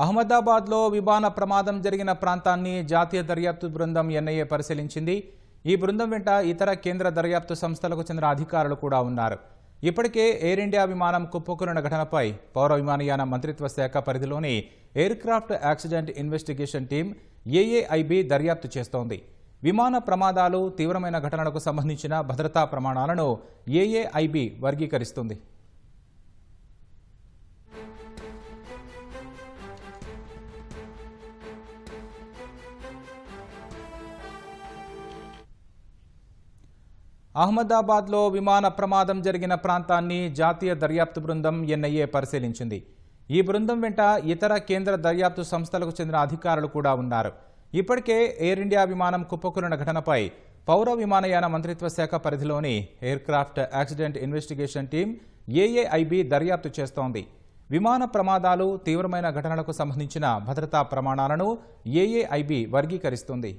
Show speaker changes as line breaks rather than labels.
అహ్మదాబాద్లో విమాన ప్రమాదం జరిగిన ప్రాంతాన్ని జాతీయ దర్యాప్తు బృందం ఎన్ఐఏ పరిశీలించింది. ఈ బృందం వెంట ఇతర కేంద్ర దర్యాప్తు సంస్థలకు చెందిన అధికారులు కూడా ఉన్నారు. ఇప్పటికే ఎయిర్ ఇండియా విమానం కుప్పకూలిన ఘటనపై పౌర విమానయాన మంత్రిత్వ శాఖ పరిధిలోని aircraft accident investigation team AAIB దర్యాప్తు చేస్తోంది. విమాన ప్రమాదాలు, తీవ్రమైన ఘటనలకు సంబంధించిన భద్రతా ప్రమాణాలను ఏఏఐబి వర్గీకరిస్తుంది. అహ్మదాబాద్లో విమాన ప్రమాదం జరిగిన ప్రాంతాన్ని జాతీయ దర్యాప్తు బృందం ఎన్ఐఏ పరిశీలించింది. ఈ బృందం వెంట ఇతర కేంద్ర దర్యాప్తు సంస్థలకు చెందిన అధికారులు కూడా ఉన్నారు. ఇప్పటికే ఎయిర్ ఇండియా విమానం కుప్పకూలిన ఘటనపై పౌర విమానయాన మంత్రిత్వ శాఖ పరిధిలోని aircraft accident investigation team AAIB దర్యాప్తు చేస్తోంది. విమాన ప్రమాదాలు, తీవ్రమైన ఘటనలకు సంబంధించిన భద్రతా ప్రమాణాలను ఏఏఐబి వర్గీకరిస్తుంది.